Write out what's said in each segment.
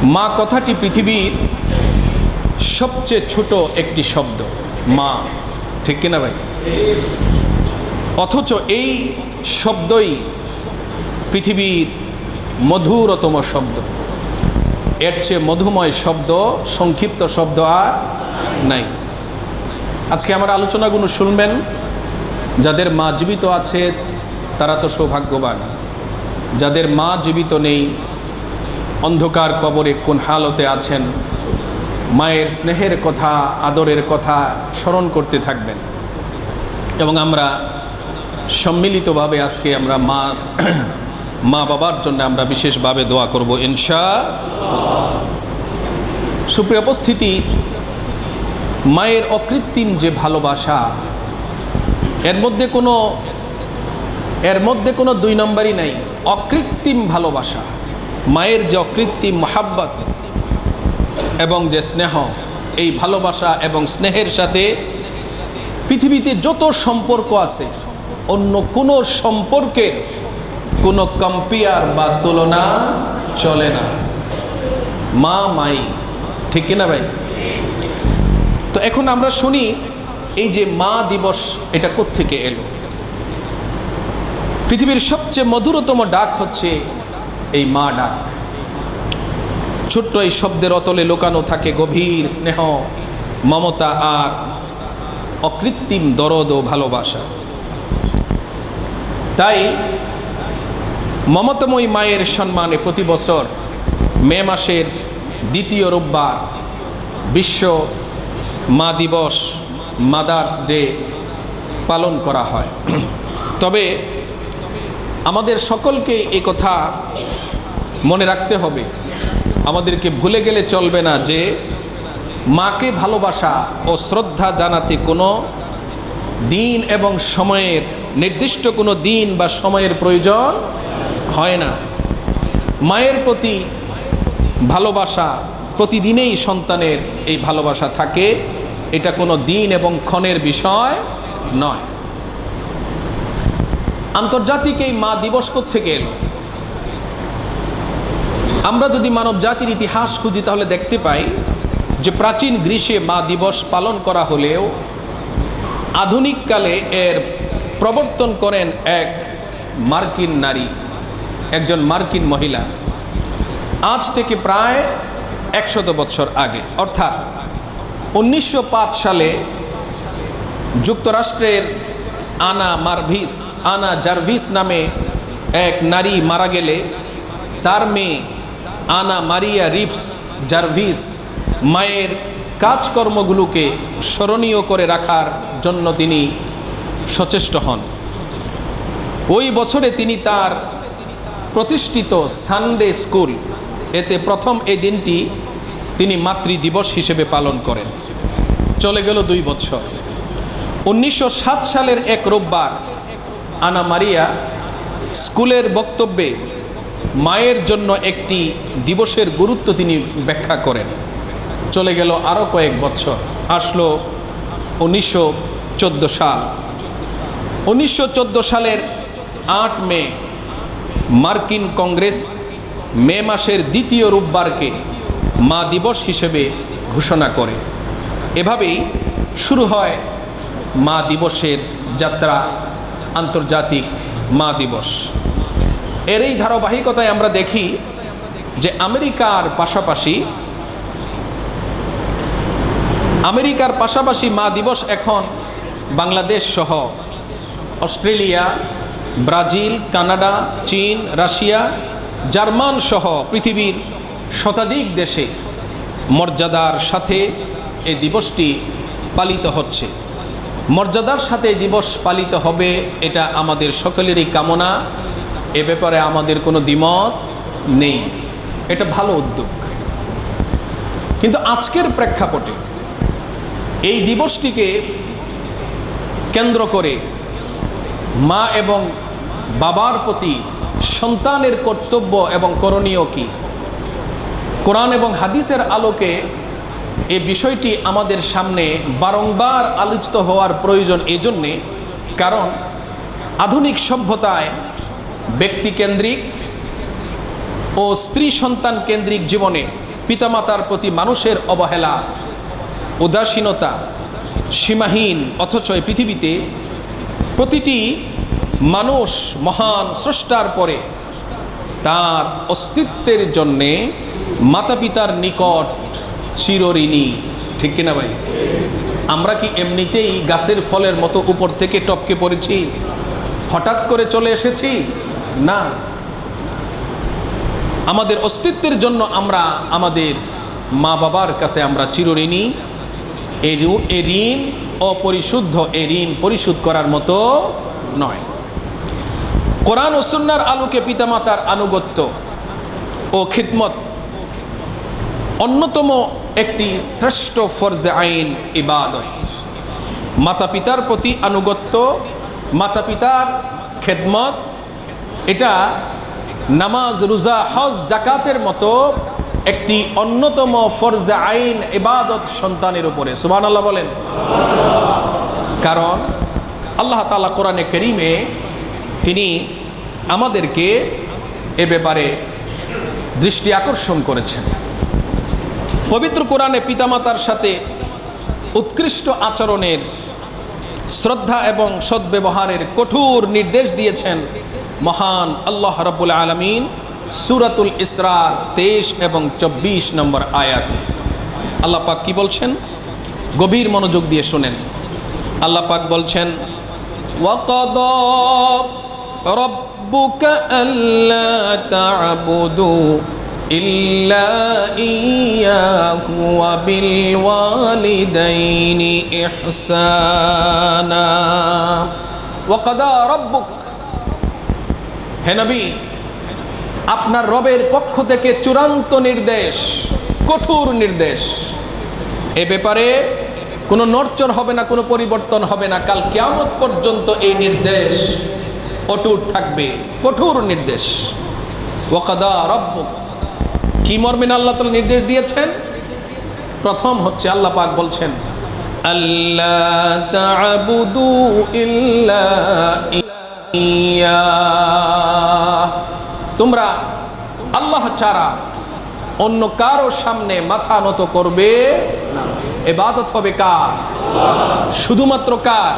মা কথাটি পৃথিবীর সবচেয়ে ছোট একটি শব্দ, মা, ঠিক কিনা ভাই? অথচ এই শব্দই পৃথিবীর মধুরতম শব্দ। এর চেয়ে মধুময় শব্দ, সংক্ষিপ্ত শব্দ আর নাই। আজকে আমার আলোচনাগুলো শুনবেন, যাদের মা জীবিত আছে তারা তো সৌভাগ্যবান, যাদের মা জীবিত নেই, অন্ধকার কবরে কোন হালতে আছেন, মায়ের স্নেহের কথা, আদরের কথা স্মরণ করতে থাকবেন। এবং আমরা সম্মিলিতভাবে আজকে আমরা মা বাবার জন্য আমরা বিশেষভাবে দোয়া করব ইনশাআল্লাহ। সুপ্রিয় উপস্থিতি, মায়ের অকৃত্রিম যে ভালোবাসা, এর মধ্যে কোনো দুই নম্বরই নাই। অকৃত্রিম ভালোবাসা, মায়ের যে অকৃত্রিম মহাব্বত এবং যে স্নেহ, এই ভালোবাসা এবং স্নেহের সাথে পৃথিবীতে যত সম্পর্ক আছে, অন্য কোনো সম্পর্কের কোনো কম্পেয়ার বা তুলনা চলে না। মা মাই, ঠিক কিনা ভাই? তো এখন আমরা শুনি এই যে মা দিবস, এটা কোত্থেকে এলো? পৃথিবীর সবচেয়ে মধুরতম ডাক হচ্ছে এই মা ডাক। ছোট্ট এই শব্দের অতলে লুকানো থাকে গভীর স্নেহ, মমতা আর অকৃত্রিম দরদ ও ভালোবাসা। তাই মমতাময়ী মায়ের সম্মানে প্রতি বছর মে মাসের দ্বিতীয় রোববার বিশ্ব মা দিবস, মাদার্স ডে পালন করা হয়। তবে আমাদের সকলকে এই কথা মনে রাখতে হবে, আমাদেরকে ভুলে গেলে চলবে না যে মাকে ভালোবাসা ও শ্রদ্ধা জানাতে কোনো দিন এবং সময়ের, নির্দিষ্ট কোনো দিন বা সময়ের প্রয়োজন হয় না। মায়ের প্রতি ভালোবাসা প্রতিদিনেই সন্তানের এই ভালোবাসা থাকে, এটা কোনো দিন এবং ক্ষণের বিষয় নয়। আন্তর্জাতিক এই মা দিবস থেকে এলো? আমরা যদি মানব জাতির ইতিহাস খুঁজি তাহলে দেখতে পাই যে প্রাচীন গ্রীসে মা দিবস পালন করা হলেও আধুনিককালে এর প্রবর্তন করেন এক মার্কিন নারী, একজন মার্কিন মহিলা, আজ থেকে প্রায় 100 বছর আগে। অর্থাৎ 1905 সালে যুক্তরাষ্ট্রের আনা জার্ভিস নামে এক নারী মারা গেলে তার মেয়ে আনা মারিয়া রিভস জার্ভিস মায়ের কাজকর্মগুলোকে স্মরণীয় করে রাখার জন্য তিনি সচেষ্ট হন। ওই বছরে তিনি তার প্রতিষ্ঠিত সানডে স্কুল, এতে প্রথম এই দিনটি তিনি মাতৃদিবস হিসেবে পালন করেন। চলে গেল 2 বছর। 1907 সালের এক রোববার আনা মারিয়া স্কুলের বক্তব্যে মায়ের জন্য একটি দিবসের গুরুত্ব তিনি ব্যাখ্যা করেন। চলে গেল আরও কয়েক বছর, আসলো 1914 সাল। 1914 সালের 8 মে মার্কিন কংগ্রেস মে মাসের দ্বিতীয় রোববারকে মা দিবস হিসেবে ঘোষণা করে। এভাবেই শুরু হয় মা দিবসের যাত্রা, আন্তর্জাতিক মা দিবস। এর এই ধারাবাহিকতায় আমরা দেখি যে আমেরিকার পাশাপাশি মা দিবস এখন বাংলাদেশ সহ অস্ট্রেলিয়া, ব্রাজিল, কানাডা, চীন, রাশিয়া, জার্মান সহ পৃথিবীর শতাধিক দেশে মর্যাদার সাথে এই দিবসটি পালিত হচ্ছে। মর্যাদার সাথে এই দিবস পালিত হবে, এটা আমাদের সকলেরই কামনা। এ ব্যাপারে আমাদের কোনো দ্বিমত নেই, এটা ভালো উদ্যোগ। কিন্তু আজকের প্রেক্ষাপটে এই দিবসটিকে কেন্দ্র করে মা এবং বাবার প্রতি সন্তানের কর্তব্য এবং করণীয় কি, কোরআন এবং হাদিসের আলোকে এই বিষয়টি আমাদের সামনে বারংবার আলোচিত হওয়ার প্রয়োজন। এজন্যে কারণ আধুনিক সভ্যতায় ব্যক্তিকেন্দ্রিক ও স্ত্রী সন্তান কেন্দ্রিক জীবনে পিতামাতার প্রতি মানুষের অবহেলা, উদাসীনতা সীমাহীন, অথচ এই পৃথিবীতে প্রতিটি মানুষ মহান স্রষ্টার পরে তার অস্তিত্বের জন্যে মাতা পিতার নিকট চিরঋণী। ঠিক কিনা ভাই? আমরা কি এমনিতেই গাছের ফলের মতো উপর থেকে টপকে পড়েছি, হঠাৎ করে চলে এসেছি? না, আমাদের অস্তিত্বের জন্য আমরা আমাদের মা বাবার কাছে আমরা চিরঋণী। এই ঋণ অপরিশুদ্ধ, এই ঋণ পরিশোধ করার মতো নয়। কোরআন ও সুন্নাহর আলোকে পিতামাতার আনুগত্য ও খিদমত অন্যতম একটি শ্রেষ্ঠ ফরজে আইন ইবাদত। মাতা পিতার প্রতি আনুগত্য, মাতা পিতার খেদমত, এটা নামাজ, রোজা, হজ, যাকাতের মতো একটি অন্যতম ফরজে আইন ইবাদত সন্তানের উপরে। সুবহানাল্লাহ বলেন। কারণ আল্লাহ তাআলা কোরআনে কারীমে তিনি আমাদেরকে এ ব্যাপারে দৃষ্টি আকর্ষণ করেছেন। পবিত্র কোরআনে পিতামাতার সাথে উৎকৃষ্ট আচরণের, শ্রদ্ধা এবং সদ্ব্যবহারের কঠোর নির্দেশ দিয়েছেন মহান আল্লাহ রাব্বুল আলামিন সূরাতুল ইসরার 23 এবং 24 নম্বর আয়াতে। আল্লাহ পাক কি বলছেন? গভীর মনোযোগ দিয়ে শুনেন। আল্লাহ পাক বলছেন, ওয়াকাদা রাব্বুকা আল্লা তা'বুদু ইল্লা ইয়্যাহু ওয়া বিল ওয়ালিদাইনি ইহসানা। ওয়াকাদা রাব্বুক, হে নবী, আপনার রবের পক্ষ থেকে চূড়ান্ত নির্দেশ, কঠোর নির্দেশ। এ ব্যাপারে কোনো নড়চড় হবে না, কোনো পরিবর্তন হবে না। কাল কিয়ামত পর্যন্ত এই নির্দেশ অটুট থাকবে, কঠোর নির্দেশ। ওয়াকাদা রাব্বুক, কি মর্মে আল্লাহ তাআলা নির্দেশ দিয়েছেন? প্রথম হচ্ছে আল্লাহ পাক বলছেন, আল্লা তা'বুদু ইল্লা ইয়্যাহ, তোমরা আল্লাহ ছাড়া অন্য কারো সামনে মাথা নত করবে না। ইবাদত হবে কার? শুধুমাত্র কার?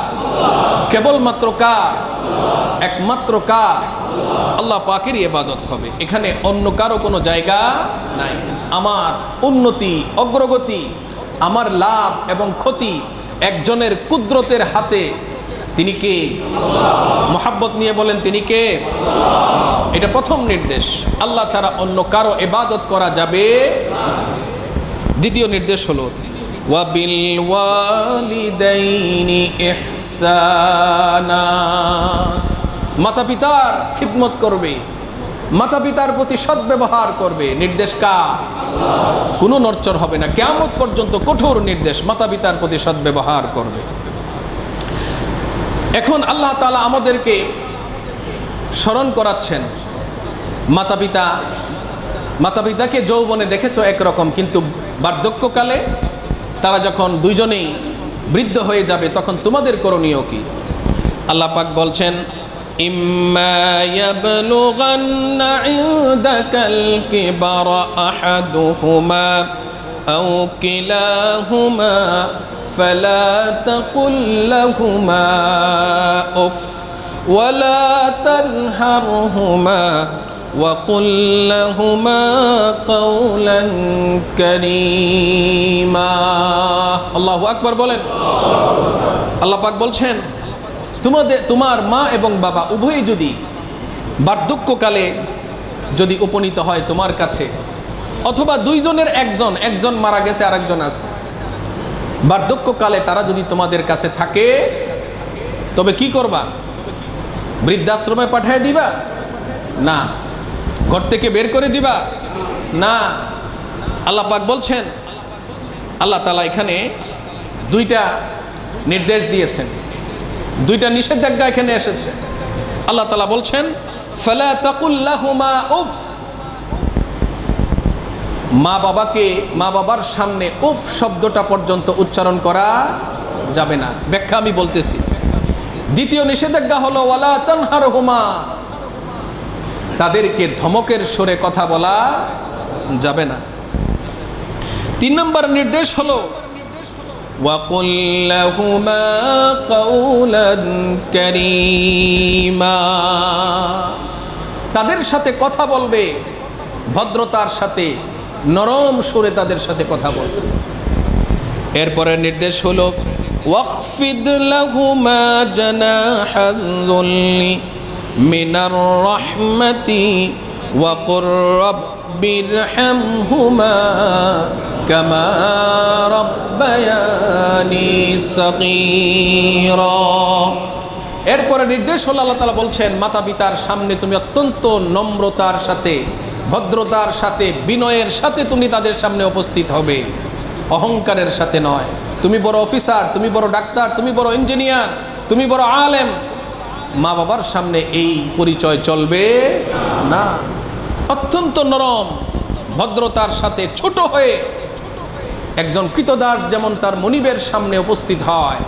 কেবলমাত্র কার? একমাত্র কার? আল্লাহ পাকেরই ইবাদত হবে। এখানে অন্য কারো কোনো জায়গা নাই। আমার উন্নতি, অগ্রগতি, আমার লাভ এবং ক্ষতি একজনের কুদরতের হাতে। তিনি কে? মুহাব্বত নিয়ে বলেন, তিনি কে? এটা প্রথম নির্দেশ। আল্লাহ ছাড়া অন্য কারো ইবাদত করা যাবে। দ্বিতীয় নির্দেশ হলো ওয়া বিল ওয়ালিদাইনি ইহসানা, মাতা পিতার খিদমত করবে, মাতা পিতার প্রতি সদ্ব্যবহার করবে। নির্দেশ কার? কোনো নড়চড় হবে না, কিয়ামত পর্যন্ত কঠোর নির্দেশ, মাতা পিতার প্রতি সদ্ব্যবহার করবে। এখন আল্লাহ তাআলা আমাদেরকে স্মরণ করাচ্ছেন, মাতা পিতাকে যৌবনে দেখেছো একরকম, কিন্তু বার্ধক্যকালে তারা যখন দুইজনেই বৃদ্ধ হয়ে যাবে তখন তোমাদের করণীয় কি? আল্লাহ পাক বলছেন, ইম্মা ইয়াবলুগান্না ইনদাকাল কিবারা আহাদুহুমা আও কিলাহুমা ফালা তাকুল লাহুমা উফ ওয়ালা তানহারহুমা وَقُلْ لَهُمَا قَوْلًا كَرِيمًا। আল্লাহু আকবার বলেন। আল্লাহ পাক বলছেন, তোমার মা এবং বাবা উভয়ই যদি বার্ধক্যকালে যদি উপনীত হয় তোমার কাছে, অথবা দুইজনের একজন মারা গেছে আর একজন আছে, বার্ধক্যকালে তারা যদি তোমাদের কাছে থাকে, তবে কি করবা? বৃদ্ধাশ্রমে পাঠিয়ে দিবা? না। ঘর থেকে বের করে দিবা? না। আল্লাহ পাক বলছেন, আল্লাহ তাআলা এখানে দুইটা নির্দেশ দিয়েছেন, দুইটা নিষেধাজ্ঞা এখানে এসেছে। আল্লাহ তাআলা বলছেন, ফালা তাকুল লাহুমা উফ, মা বাবার সামনে উফ শব্দটা পর্যন্ত উচ্চারণ করা যাবে না। ব্যাখ্যা আমি বলতেছি। দ্বিতীয় নিষেধাজ্ঞা হলো ওয়ালা তানহারহুমা, তাদেরকে ধমকের সুরে কথা বলা যাবে না। তিন নম্বর নির্দেশ হলো وَقُلْ لَهُمَا قَوْلًا كَرِيمًا, তাদের সাথে কথা বলবে ভদ্রতার সাথে, নরম সুরে তাদের সাথে কথা বলবে। এরপরে নির্দেশ হলো وَاخْفِضْ لَهُمَا جَنَاحَ الذُّلِّ مِنَ الرَّحْمَةِ وَقُلْ رَبِّ ارْحَمْهُمَا كَمَا رَبَّيَانِي صَغِيرًا। এরপরে নির্দেশ হলো, আল্লাহ তাআলা বলছেন, মাতা পিতার সামনে তুমি অত্যন্ত নম্রতার সাথে, ভদ্রতার সাথে, বিনয়ের সাথে তুমি তাদের সামনে উপস্থিত হবে, অহংকারের সাথে নয়। তুমি বড় অফিসার, তুমি বড় ডাক্তার, তুমি বড় ইঞ্জিনিয়ার, তুমি বড় আলেম, মা বাবার সামনে এই পরিচয় চলবে না। অত্যন্ত নরম ভদ্রতার সাথে ছোট হয়ে একজন কৃতদাস যেমন তার মনিবের সামনে উপস্থিত হয়,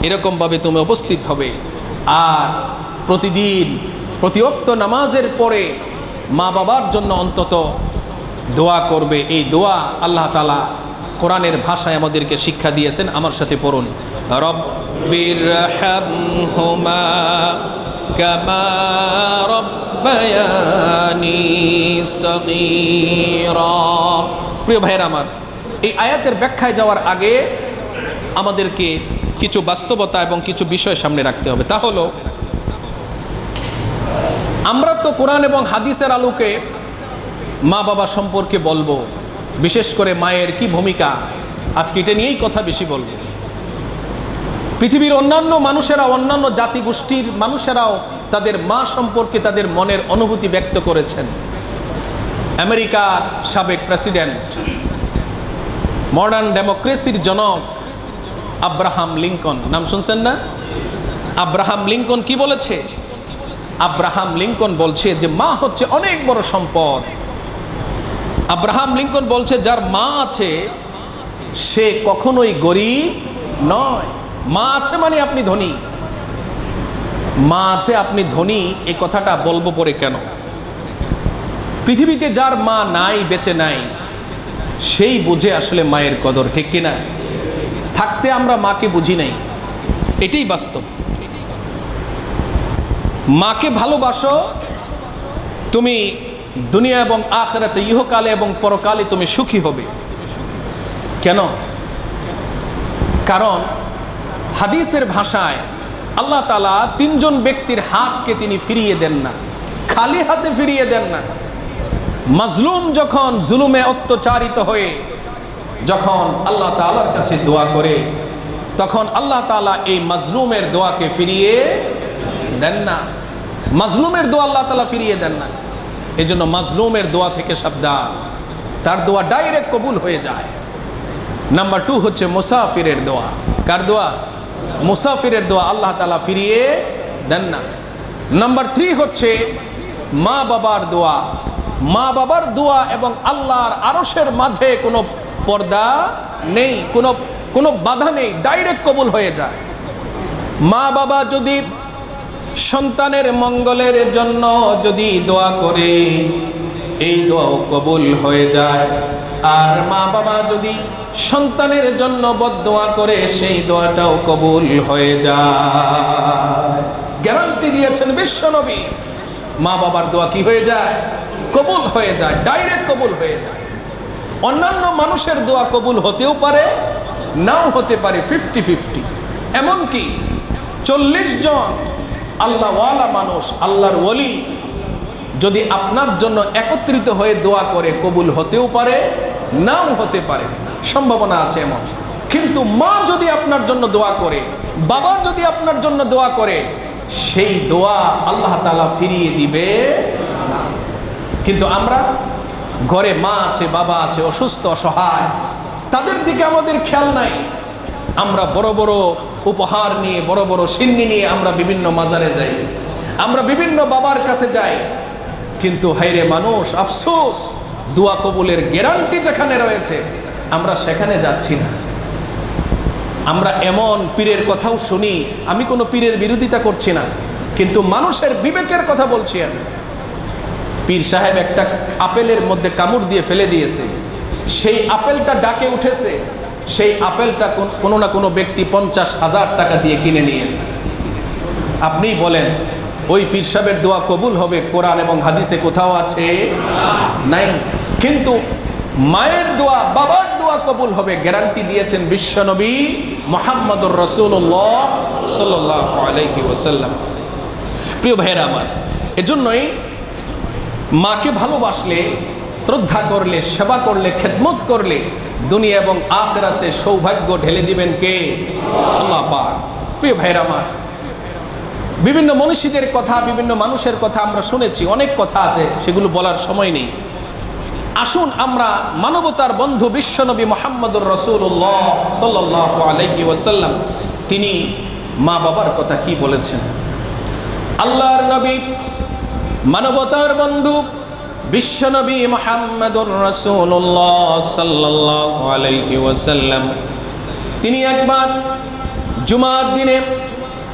এরকমভাবে তুমি উপস্থিত হবে। আর প্রতিদিন প্রতি ওয়াক্ত নামাজের পরে মা বাবার জন্য অন্তত দোয়া করবে। এই দোয়া আল্লাহ তাআলা কোরআনের ভাষায় আমাদেরকে শিক্ষা দিয়েছেন। আমার সাথে পড়ুন, রব্বিরহামহুমা কামা রব্বায়ানি সগীরা। প্রিয় ভাইয়েরা আমার, এই আয়াতের ব্যাখ্যায় যাওয়ার আগে আমাদেরকে কিছু বাস্তবতা এবং কিছু বিষয় সামনে রাখতে হবে। তা হলো, আমরা তো কোরআন এবং হাদিসের আলোকে মা বাবা সম্পর্কে বলবো, বিশেষ করে মায়ের কি ভূমিকা, আজকে এটা নিয়েই কথা বেশি বলবো। পৃথিবীর অন্যান্য মানুষেরা, অন্যান্য জাতিগোষ্ঠীর মানুষেরাও তাদের মা সম্পর্কে তাদের মনের অনুভূতি ব্যক্ত করেছেন। আমেরিকার সাবেক প্রেসিডেন্ট, মডার্ন ডেমোক্রেসির জনক আব্রাহাম লিঙ্কন, নাম শুনছেন না? আব্রাহাম লিঙ্কন কি বলেছে? আব্রাহাম লিঙ্কন বলছে যে মা হচ্ছে অনেক বড় সম্পদ। আব্রাহাম লিঙ্কন বলছে, যার মা আছে সে কখনোই গরিব নয়। মা আছে মানে আপনি ধনী, মা আছে আপনি ধনী। এই কথাটা বলবো পরে কেন? পৃথিবীতে যার মা নাই, বেঁচে নাই, সেই বুঝে আসলে মায়ের কদর, ঠিক কিনা? থাকতে আমরা মাকে বুঝি নাই, এটাই বাস্তব। মাকে ভালোবাসো, তুমি দুনিয়া এবং আখিরাতে, ইহকালে এবং পরকালে তুমি সুখী হবে। কেন? কারণ হাদিসের ভাষায় আল্লাহ তাআলা তিনজন ব্যক্তির হাতকে তিনি ফিরিয়ে দেন না, খালি হাতে ফিরিয়ে দেন না। মাজলুম যখন জুলুমে অত্যাচারিত হয়ে যখন আল্লাহ তাআলার কাছে দোয়া করে, তখন আল্লাহ তাআলা এই মাজলুমের দোয়াকে ফিরিয়ে দেন না। মাজলুমের দোয়া আল্লাহ তাআলা ফিরিয়ে দেন না। এই জন্য মাজলুমের দোয়া থেকে সাবধান, তার দোয়া ডাইরেক্ট কবুল হয়ে যায়। নাম্বার 2 হচ্ছে মুসাফিরের দোয়া। কার দোয়া? মুসাফিরের দোয়া আল্লাহ তাআলা ফিরিয়ে দেন না। নাম্বার 3 হচ্ছে মা বাবার দোয়া। মা বাবার দোয়া এবং আল্লাহর আরশের মাঝে কোনো পর্দা নেই, কোনো বাধা নেই, ডাইরেক্ট কবুল হয়ে যায়। মা বাবা যদি সন্তানের মঙ্গলের জন্য যদি দোয়া করে, এই দোয়াও কবুল হয়ে যায়। আর মা বাবা যদি সন্তানের জন্য বদদোয়া করে, সেই দোয়াটাও কবুল হয়ে যায়। গ্যারান্টি দিয়েছেন বিশ্বনবী, মা বাবার দোয়া কি হয়ে যায়? কবুল হয়ে যায়, ডাইরেক্ট কবুল হয়ে যায়। অন্যান্য মানুষের দোয়া কবুল হতেও পারে, নাও হতে পারে, 50-50। এমনকি 40 জন আল্লাহওয়ালা মানুষ, আল্লাহর ওলি যদি আপনার জন্য একত্রিত হয়ে দোয়া করে, কবুল হতেও পারে, নাও হতে পারে, সম্ভাবনা আছে এমন। কিন্তু মা যদি আপনার জন্য দোয়া করে, বাবা যদি আপনার জন্য দোয়া করে, সেই দোয়া আল্লাহ তাআলা ফিরিয়ে দিবে না। কিন্তু আমরা ঘরে মা আছে, বাবা আছে, অসুস্থ, অসহায়, তাদের দিকে আমাদের খেয়াল নাই। আমরা বড় বড় উপহার নিয়ে, বড় বড় সিন্নি নিয়ে আমরা বিভিন্ন মাজারে যাই, আমরা বিভিন্ন বাবার কাছে যাই। কিন্তু হায়রে মানুষ, আফসোস, দোয়া কবুলের গ্যারান্টি যেখানে রয়েছে আমরা সেখানে যাচ্ছি না। আমরা এমন পীরের কথাও শুনি, আমি কোনো পীরের বিরোধিতা করছি না, কিন্তু মানুষের বিবেকের কথা বলছি আমি। পীর সাহেব একটা আপেলের মধ্যে কামড় দিয়ে ফেলে দিয়েছে, সেই আপেলটা ডাকে উঠেছে, সেই আপেলটা কোনো না কোনো ব্যক্তি 50,000 টাকা দিয়ে কিনে নিয়েছে। আপনি বলেন ওই পীর সাহেবের দোয়া কবুল হবে কোরআন এবং হাদিসে কোথাও আছে? নাই। কিন্তু মায়ের দোয়া, বাবার দোয়া কবুল হবে গ্যারান্টি দিয়েছেন বিশ্বনবী মুহাম্মদুর রাসূলুল্লাহ সাল্লাল্লাহু আলাইহি ওয়াসাল্লাম। প্রিয় ভাইয়েরা আমার, এজন্যই মাকে ভালোবাসলে, শ্রদ্ধা করলে, সেবা করলে, খেদমত করলে দুনিয়া এবং আখিরাতে সৌভাগ্য ঢেলে দিবেন কে? আল্লাহ পাক। প্রিয় ভাইয়েরা আমার, বিভিন্ন মনীষীদের কথা, বিভিন্ন মানুষের কথা আমরা শুনেছি, অনেক কথা আছে, সেগুলো বলার সময় নেই। আসুন আমরা মানবতার বন্ধু বিশ্বনবী মুহাম্মদুর রাসূলুল্লাহ সাল্লাল্লাহু আলাইহি ওয়াসাল্লাম তিনি মা বাবার কথা কি বলেছেন। আল্লাহর নবী, মানবতার বন্ধু বিশ্বনবী মুহাম্মদুর রাসূলুল্লাহ সাল্লাল্লাহু আলাইহি ওয়াসাল্লাম তিনি একবার জুমার দিনে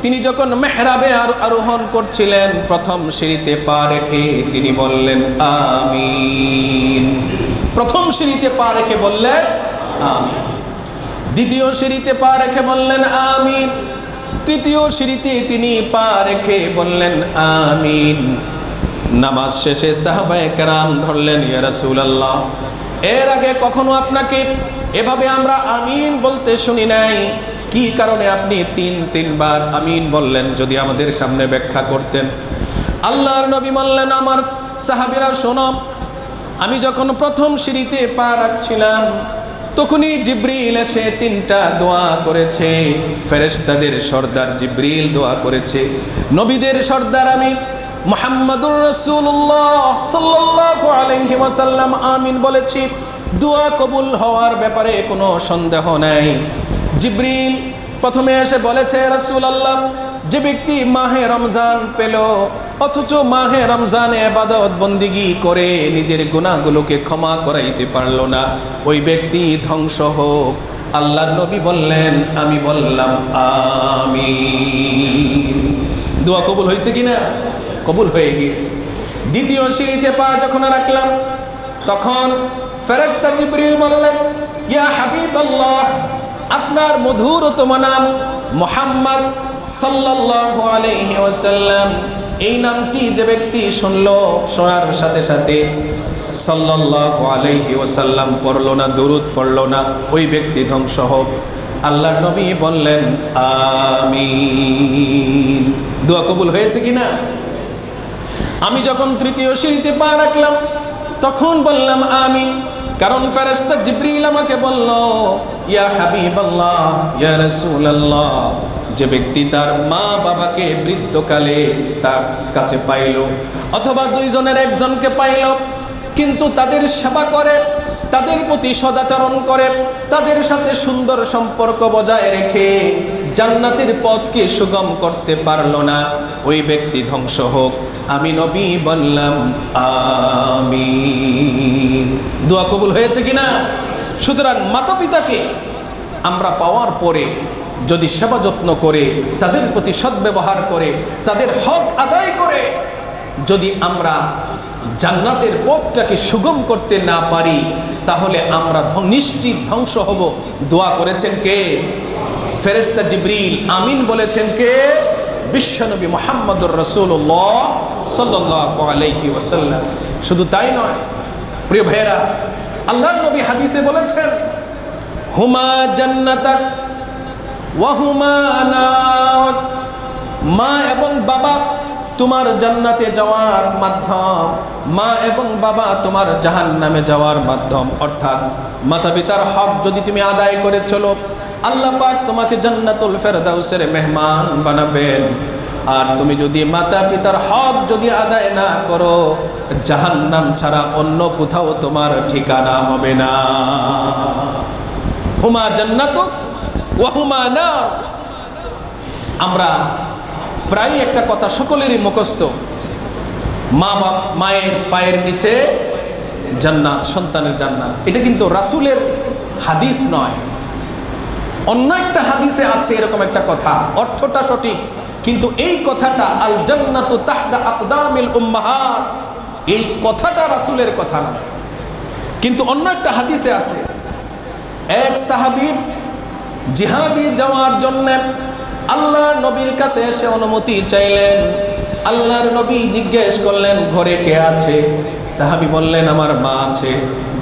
তিনি যখন মেহরাবে আরোহণ করছিলেন, প্রথম সিঁড়িতে পা রেখে তিনি বললেন আমিন। প্রথম সিঁড়িতে পা রেখে বললেন আমিন। দ্বিতীয় সিঁড়িতে পা রেখে বললেন আমিন। তৃতীয় সিঁড়িতে তিনি পা রেখে বললেন আমিন। নামাজ শেষে সাহাবায়ে কেরাম ধরলেন, ইয়া রাসূলুল্লাহ, এর আগে কখনো আপনাকে এভাবে আমরা আমিন বলতে শুনি নাই, কি কারণে আপনি তিনবার আমিন বললেন? যদি আমাদের সামনে ব্যাখ্যা করতেন। আল্লাহর নবী বললেন, আমার সাহাবীরা শোনো, আমি যখন প্রথম সিঁড়িতে পা রাখছিলাম তখনই জিবরিল এসে 3টা দোয়া করেছে। ফেরেশতাদের সর্দার জিবরিল দোয়া করেছে, নবীদের সর্দার আমি মুহাম্মদুর রাসূলুল্লাহ সাল্লাল্লাহু আলাইহি ওয়াসাল্লাম আমিন বলেছি। দোয়া কবুল হওয়ার ব্যাপারে কোনো সন্দেহ নাই। জিবরিল প্রথমে এসে বলেছে, রাসূলুল্লাহ, যে ব্যক্তি মাহে রমজান পেল অথচ মাহে রমজানে ইবাদত বন্দিগি করে নিজের গুনাহগুলোকে ক্ষমা করাইতে পারল না, ওই ব্যক্তি ধ্বংস হোক। আল্লাহর নবী বললেন, আমি বললাম আমিন। দোয়া কবুল হয়েছে কিনা? কবুল হয়ে গিয়েছে। দ্বিতীয় সিঁড়িতে পা যখন রাখলাম তখন ফেরেশতা জিবরিল বললেন, ইয়া হাবিবাল্লাহ, আপনার মধুরতম নাম মুহাম্মদ সাল্লাল্লাহু আলাইহি ওয়াসাল্লাম, এই নামটি যে ব্যক্তি শুনলো, শোনার সাথে সাথে সাল্লাল্লাহু আলাইহি ওয়াসাল্লাম পড়লো না, দরুদ পড়লো না, ওই ব্যক্তি ধ্বংস হোক। আল্লাহর নবী বললেন আমিন। দোয়া কবুল হয়েছে কিনা? আমি যখন তৃতীয় সিঁড়িতে পা রাখলাম তখন বললাম আমিন, কারণ ফেরেশতা জিবরিল আমাকে বলল, ইয়া হাবিবাল্লাহ, ইয়া রাসূলুল্লাহ, যে ব্যক্তি তার মা বাবাকে বৃদ্ধকালে তার কাছে পাইল অথবা দুইজনের একজনকে পাইল, কিন্তু তাদের সেবা করে, তাদের প্রতি সদাচরণ করে, তাদের সাথে সুন্দর সম্পর্ক বজায় রেখে জান্নাতের পথকে সুগম করতে পারল না, ওই ব্যক্তি ধ্বংস হোক। আমি নবী বললাম আমিন। দোয়া কবুল হয়েছে কিনা? সুতরাং মাতা পিতাকে আমরা পাওয়ার পরে যদি সেবা যত্ন করে, তাদের প্রতি সদ্ব্যবহার করে, তাদের হক আদায় করে যদি আমরা জান্নাতের পথটাকে সুগম করতে না পারি, তাহলে আমরা নিশ্চিত ধ্বংস হব। দোয়া করেছেন কে? ফেরেশতা জিবরিল। আমিন বলেছেন কে? বিশ্বনবী মুহাম্মদুর রাসূলুল্লাহ সাল্লাল্লাহু আলাইহি ওয়াসাল্লাম। শুধু তাই নয় প্রিয় ভাইয়েরা, আল্লাহর নবী হাদিসে বলেছেন, হুমা জান্নাতাক ওয়া হুমা নার, মা এবং বাবা তোমার জান্নাতে যাওয়ার মাধ্যম, মা এবং বাবা তোমার জাহান্নামে যাওয়ার মাধ্যম। অর্থাৎ মাতা পিতার হক যদি তুমি আদায় করে চলো, আল্লাহ পাক তোমাকে জান্নাতুল ফেরদাউসের মেহমান বানাবেন। আর তুমি যদি মাতা পিতার হক যদি আদায় না করো, জাহান্নাম ছাড়া অন্য কোথাও তোমার ঠিকানা হবে না। হুমা জান্নাতুক ওয়া হুমা নার। আমরা প্রায় একটা কথা সকলেরই মুখস্থ, মায়ের পায়ের নিচে জান্নাত, সন্তানের জান্নাত। এটা কিন্তু রাসূলের হাদিস নয়, অন্য একটা হাদিসে আছে এরকম একটা কথা, অর্থটা সঠিক, কিন্তু এই কথাটা আল জান্নাতু তাহতা আকদামিল উম্মাহাত, এই কথাটা রাসূলের কথা নয়। কিন্তু অন্য একটা হাদিসে আছে, এক সাহাবী জিহাদে যাওয়ার জন্য আল্লাহর নবীর কাছে এসে অনুমতি চাইলেন। আল্লাহর নবী জিজ্ঞেস করলেন, ঘরে কে আছে? সাহাবী বললেন, আমার মা আছে।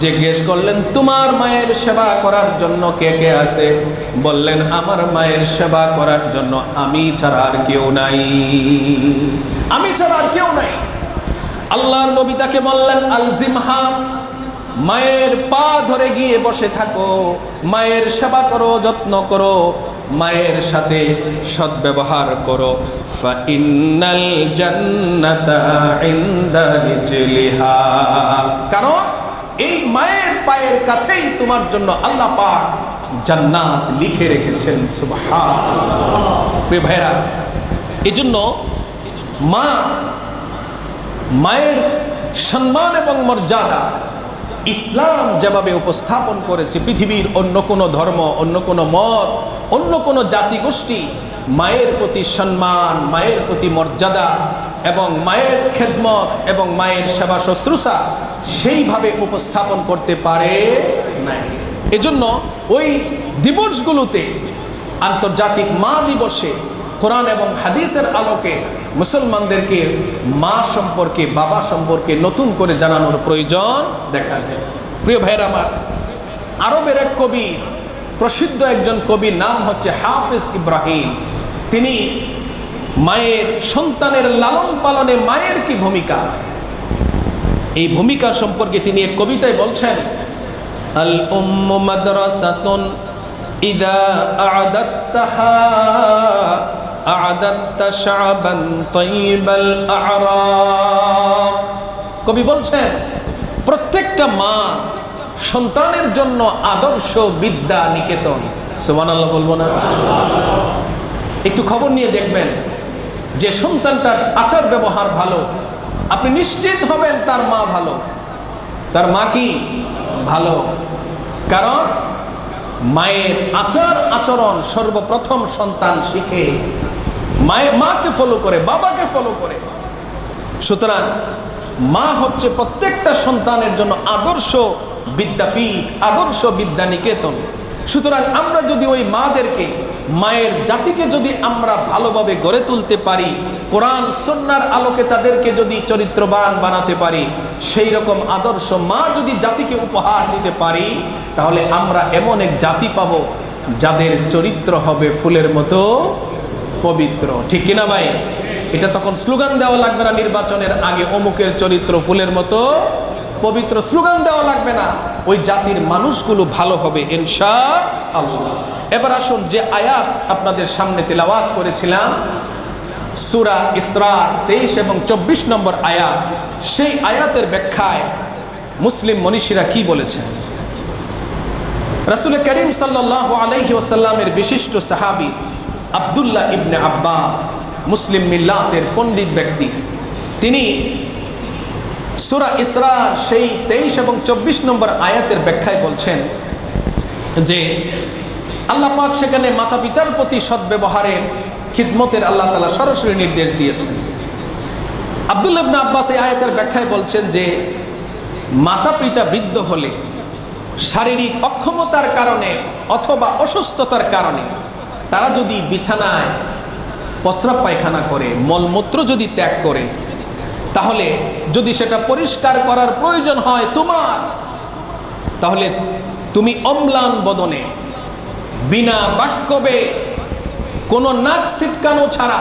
জিজ্ঞেস করলেন, তোমার মায়ের সেবা করার জন্য কে কে আছে? বললেন, আমার মায়ের সেবা করার জন্য আমি ছাড়া আর কেউ নাই, আমি ছাড়া আর কেউ নাই। আল্লাহর নবী তাকে বললেন, আলজিমহা, মায়ের পা ধরে গিয়ে বসে থাকো, মায়ের সেবা করো, যত্ন করো, মায়ের সাথে সদ্ব্যবহার করো। ফাইন্নাল জান্নাতা ইনদা রিজলিহা, কারণ এই মায়ের পায়ের কাছেই তোমার জন্য আল্লাহ পাক জান্নাত লিখে রেখেছেন। সুবহানাল্লাহ। প্রিয় ভাইরা, এজন্য মায়ের সম্মান এবং মর্যাদা ইসলাম যেভাবে উপস্থাপন করেছে, পৃথিবীর অন্য কোনো ধর্ম, অন্য কোনো মত, অন্য কোনো জাতিগোষ্ঠী মায়ের প্রতি সম্মান, মায়ের প্রতি মর্যাদা এবং মায়ের খেদমত এবং মায়ের সেবা শুশ্রূষা সেইভাবে উপস্থাপন করতে পারে নাই। এজন্য ওই দিবসগুলোতে, আন্তর্জাতিক মা দিবসে কোরআন এবং হাদিসের আলোকে মুসলমানদেরকে মা সম্পর্কে, বাবা সম্পর্কে নতুন করে জানানোর প্রয়োজন দেখা যায়। প্রিয় ভাইয়ের আমার, আরবের এক কবি, প্রসিদ্ধ একজন কবির নাম হচ্ছে হাফেজ ইব্রাহিম। তিনি মায়ের, সন্তানের লালন পালনে মায়ের কি ভূমিকা, এই ভূমিকা সম্পর্কে তিনি এক কবিতায় বলছেন, আল উম্মু মাদ্রাসাতুন ইযা আ'দাত্তাহা আ'দাত্তা শা'বান তাইয়িবাল আ'রাক। কবি বলছেন, প্রত্যেকটা মা সন্তানের জন্য আদর্শ বিদ্যা নিকেতন। সুবহানাল্লাহ বলবো না? একটু খবর নিয়ে দেখবেন, যে সন্তানটার আচার ব্যবহার ভালো, আপনি নিশ্চিত হবেন তার মা ভালো, তার মা কি ভালো। কারণ মায়ের আচার আচরণ সর্বপ্রথম সন্তান শিখে, মাকে ফলো করে, বাবাকে ফলো করে। সুতরাং মা হচ্ছে প্রত্যেকটা সন্তানের জন্য আদর্শ বিদ্যাপীঠ, আদর্শ বিদ্যানিকেতন। সুতরাং আমরা যদি ওই মাদেরকে, মায়ের জাতিকে যদি আমরা ভালোভাবে গড়ে তুলতে পারি, কোরআন সুন্নাহর আলোকে তাদেরকে যদি চরিত্রবান বানাতে পারি, সেই রকম আদর্শ মা যদি জাতিকে উপহার দিতে পারি, তাহলে আমরা এমন এক জাতি পাব যাদের চরিত্র হবে ফুলের মতো পবিত্র। ঠিক কিনা ভাই? এটা তখন স্লোগান দেওয়া লাগবে না নির্বাচনের আগে, অমুকের চরিত্র ফুলের মতো পবিত্র, স্লোগান দেওয়া লাগবে না। ওই জাতির মানুষগুলো ভালো হবে ইনশাআল্লাহ। এবার আসুন, যে আয়াত আপনাদের সামনে তেলাওয়াত করেছিলাম, সূরা ইসরা 23 এবং 24 নম্বর আয়াত, সেই আয়াতের ব্যাখ্যায় মুসলিম মনীষীরা কি বলেছেন? রাসূল করিম সাল্লাল্লাহু আলাইহি ওয়াসাল্লামের বিশিষ্ট সাহাবী আব্দুল্লাহ ইবনে আব্বাস, মুসলিম মিল্লাতের পণ্ডিত ব্যক্তি, তিনি সূরা ইসরার সেই 23 এবং 24 নম্বর আয়াতের ব্যাখ্যায় বলছেন যে আল্লাহ পাক সেখানে মাতা পিতার প্রতি সদ্ব্যবহারের, খিদমতের আল্লাহ তাআলা সরাসরি নির্দেশ দিয়েছেন। আব্দুল্লাহ ইবনে আব্বাস এই আয়াতের ব্যাখ্যায় বলছেন যে মাতা পিতা বৃদ্ধ হলে, শারীরিক অক্ষমতার কারণে অথবা অসুস্থতার কারণে তারা যদি বিছানায় প্রস্রাব পায়খানা করে, মলমূত্র যদি ত্যাগ করে, তাহলে যদি সেটা পরিষ্কার করার প্রয়োজন হয় তোমার, তাহলে তুমি অম্লান বদনে, বিনা বাক্যবে, কোনো নাক ছিটকানো ছাড়া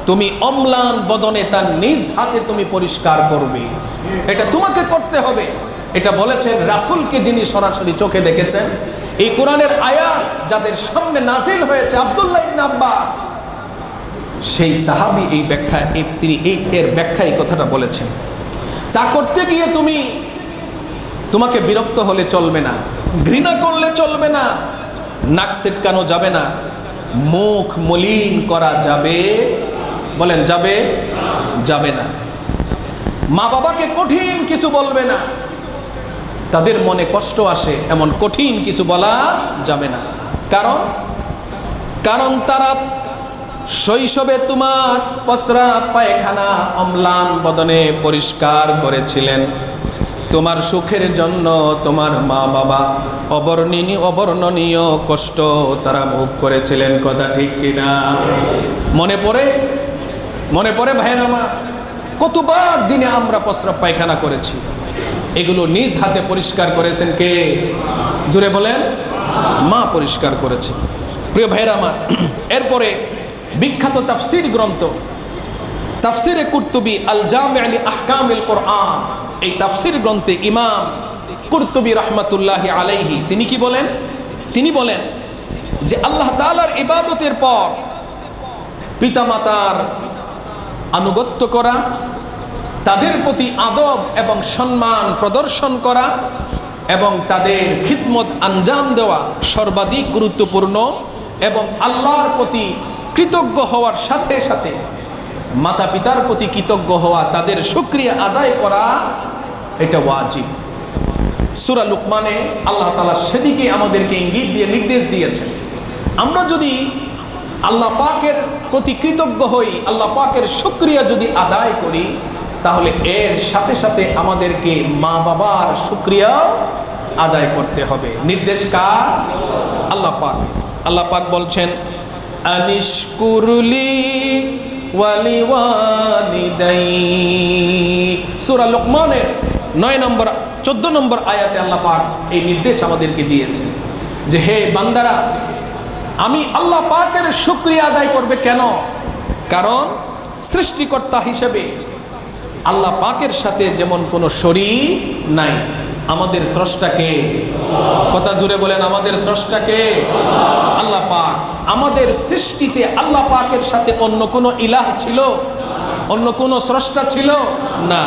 তুমি অম্লান বদনে তার নিজ হাতে তুমি পরিষ্কার করবে। এটা তোমাকে করতে হবে। এটা বলেছেন রাসূলকে, যিনি সরাসরি চোখে দেখেছেন। এই কোরআনের আয়াত যাদের সামনে নাজিল হয়েছে, আব্দুল্লাহ ইবনে আব্বাস, সেই সাহাবী এই ব্যাখ্যা, তিনি এর ব্যাখ্যায় কথাটা বলেছেন। তা করতে গিয়ে তোমাকে বিরক্ত হলে চলবে না, ঘৃণা করলে চলবে না, নাক ছিটকানো যাবে না, মুখ মলিন করা যাবে, বলেন যাবে? যাবে না। মা বাবাকে কঠিন কিছু বলবে না, তাদের মনে কষ্ট আসে এমন কঠিন কিছু বলা যাবে না। কারণ তারা শৈশবে তোমার প্রস্রাব পায়খানা অম্লান বদনে পরিষ্কার করেছিলেন। তোমার সুখের জন্য তোমার মা বাবা অবর্ণনীয় কষ্ট তারা ভোগ করেছিলেন। কথা ঠিক কিনা? মনে পড়ে ভাইয়ের আমার, কতবার দিনে আমরা প্রস্রাব পায়খানা করেছি। এগুলো নিজ হাতে পরিষ্কার করেছেন কে? জোরে বলেন। মা পরিষ্কার করেছে। প্রিয় ভাইয়ের আমার, এরপরে বিখ্যাত তাফসীর গ্রন্থ তাফসীরে কুরতুবী আল জামি' লি আহকামিল কোরআন, এই তাফসীর গ্রন্থে ইমাম কুরতুবী রাহমাতুল্লাহি আলাইহি তিনি কি বলেন? তিনি বলেন যে আল্লাহ তাআলার ইবাদতের পর পিতামাতার আনুগত্য করা, তাদের প্রতি আদব এবং সম্মান প্রদর্শন করা এবং তাদের খিদমত আঞ্জাম দেওয়া সর্বাধিক গুরুত্বপূর্ণ। এবং আল্লাহর প্রতি কৃতজ্ঞ হওয়ার সাথে সাথে মাতা পিতার প্রতি কৃতজ্ঞ হওয়া, তাদের শুকরিয়া আদায় করা, এটা ওয়াজিব। সূরা লুকমানে আল্লাহ তাআলা সেদিকে আমাদেরকে ইঙ্গিত দিয়ে নির্দেশ দিয়েছেন। আমরা যদি আল্লাহ পাকের প্রতি কৃতজ্ঞ হই, আল্লাহ পাকের শুকরিয়া যদি আদায় করি, তাহলে এর সাথে সাথে আমাদেরকে মা বাবার শুকরিয়া আদায় করতে হবে। নির্দেশ কার? আল্লাহ পাকের। আল্লাহ পাক বলছেন আনিশকুরলি ওয়ালিওয়ালিদাইক, সূরা লুকমানের 14 নম্বর আয়াতে আল্লাহ পাক এই নির্দেশ আমাদেরকে দিয়েছেন যে হে বান্দারা, আমি আল্লাহ পাকের শুকরিয়া আদায় করবে। কেন? কারণ সৃষ্টিকর্তা হিসেবে আল্লাহ পাকের সাথে যেমন কোনো শরীক নাই। আমাদের স্রষ্টাকে, কথা জুড়ে বলেন, আমাদের স্রষ্টাকে আল্লাহ পাক। আমাদের সৃষ্টিতে আল্লাহ পাকের সাথে অন্য কোনো ইলাহ ছিল? অন্য কোনো স্রষ্টা ছিল না।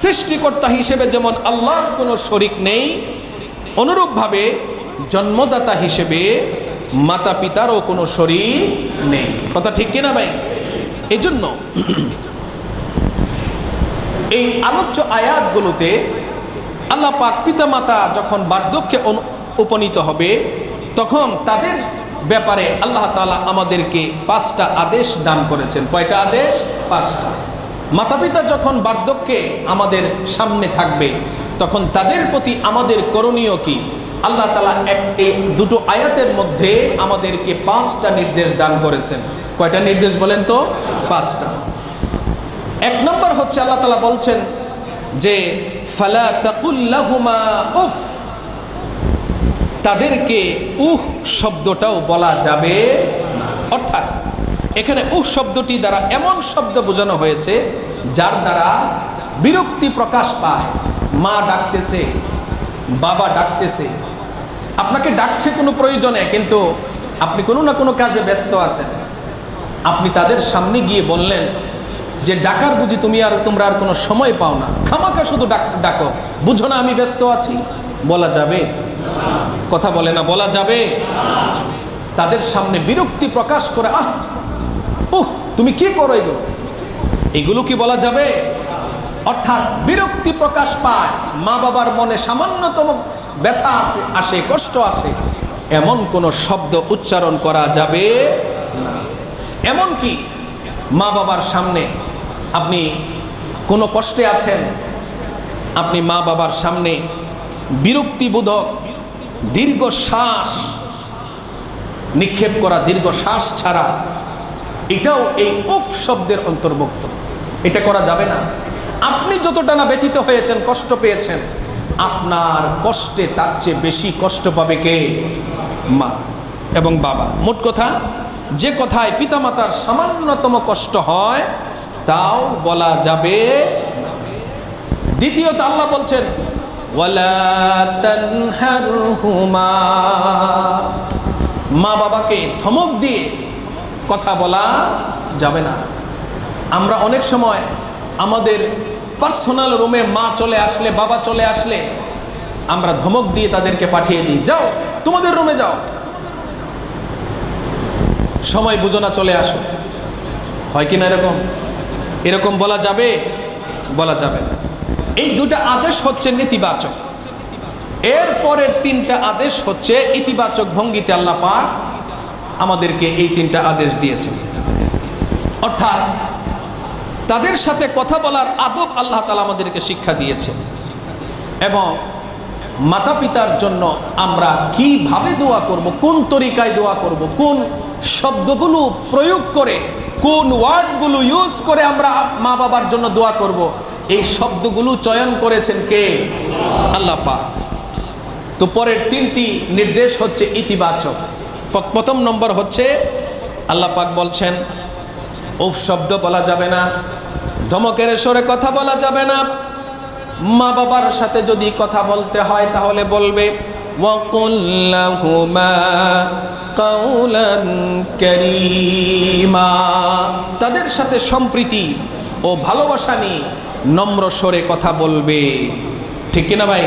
সৃষ্টিকর্তা হিসেবে যেমন আল্লাহর কোনো শরীক নেই, অনুরূপভাবে জন্মদাতা হিসেবে মাতা পিতারও কোনো শরীক নেই। কথা ঠিক কিনা ভাই? এই জন্য এই আলোচ্য আয়াতগুলোতে আল্লাহ পাক পিতামাতা যখন বার্ধক্যে উপনীত হবে, তখন তাদের ব্যাপারে আল্লাহ তাআলা আমাদেরকে 5টা আদেশ দান করেছেন। কয়টা আদেশ? 5টা। মাতা পিতা যখন বার্ধক্যে আমাদের সামনে থাকবে, তখন তাদের প্রতি আমাদের করণীয় কি? আল্লাহ তাআলা এই দুটো আয়াতের মধ্যে আমাদেরকে 5টা নির্দেশ দান করেছেন। কয়টা নির্দেশ বলেন তো? 5টা। 1 নম্বর হচ্ছে আল্লাহ তাআলা বলছেন যে ফালা তাকুল লাহুমা উফ, তাদেরকে শব্দটাও বলা যাবে না। অর্থাৎ এখানে শব্দটি দ্বারা এমন শব্দ বোঝানো হয়েছে যার দ্বারা বিরক্তি প্রকাশ পায়। মা ডাকতেছে, বাবা ডাকতেছে, আপনাকে ডাকছে কোনো প্রয়োজনে, কিন্তু আপনি কোনো না কোনো কাজে ব্যস্ত আছেন। আপনি তাদের সামনে গিয়ে বললেন যে ডাকার বুঝি তোমরা আর কোনো সময় পাও না, খামাখা শুধু ডাকো, বুঝো না আমি ব্যস্ত আছি? বলা যাবে? কথা বলে না, বলা যাবে? তাদের সামনে বিরক্তি প্রকাশ করে তুমি কি করো এগুলো কি বলা যাবে? অর্থাৎ বিরক্তি প্রকাশ পায়, মা বাবার মনে সামান্যতম ব্যথা আসে, কষ্ট আসে, এমন কোনো শব্দ উচ্চারণ করা যাবে না। এমনকি মা বাবার সামনে আপনি কোনো কষ্টে আছেন, আপনি মা বাবার সামনে বিরক্তিবোধক দীর্ঘশ্বাস নিক্ষেপ করা, দীর্ঘশ্বাস ছাড়া, এটাও এই উফ শব্দের অন্তর্ভুক্ত। এটা করা যাবে না। আপনি যতটা না ব্যথিত হয়েছেন, কষ্ট পেয়েছেন, আপনার কষ্টে তার চেয়ে বেশি কষ্ট পাবে কে? মা এবং বাবা। মোট কথা, যে কথায় পিতামাতার সামান্যতম কষ্ট হয় তাও বলা যাবে না। দ্বিতীয়ত আল্লাহ বলছেন ওয়ালা তানহারহুমা, মা বাবাকে ধমক দিয়ে কথা বলা যাবে না। আমরা অনেক সময় আমাদের পার্সোনাল রুমে মা চলে আসলে, বাবা চলে আসলে আমরা ধমক দিয়ে তাদেরকে পাঠিয়ে দিই, যাও তোমাদের রুমে যাও, সময় বুঝো না, চলে আসো। হয় কি না এরকম? এরকম বলা যাবে? বলা যাবে না। এই দুটা আদেশ হচ্ছে নেতিবাচক। এরপরের 3টা আদেশ হচ্ছে ইতিবাচক ভঙ্গিতে আল্লাহ পাক আমাদেরকে এই 3টা আদেশ দিয়েছেন। অর্থাৎ তাদের সাথে কথা বলার আদব আল্লাহ তাআলা আমাদেরকে শিক্ষা দিয়েছেন। এবং মাতা পিতার জন্য আমরা কিভাবে দোয়া করব, কোন তরিকায় দোয়া করব, কোন শব্দগুলো প্রয়োগ করে, কোন ওয়ার্ডগুলো ইউজ করে আমরা মা বাবার জন্য দোয়া করব, এই শব্দগুলো চয়ন করেছেন কে? আল্লাহ পাক। তো পরের তিনটি নির্দেশ হচ্ছে ইতিবাচক। প্রথম নম্বর হচ্ছে আল্লাহ পাক বলছেন উফ শব্দ বলা যাবে না, ধমকের স্বরে কথা বলা যাবে না। মা বাবার সাথে যদি কথা বলতে হয় তাহলে বলবে ওয়াকুল লাহুমা কাওলান কারীমা, তাদের সাথে সম্প্রীতি ও ভালোবাসা নিয়ে নম্র স্বরে কথা বলবে। ঠিক কিনা ভাই?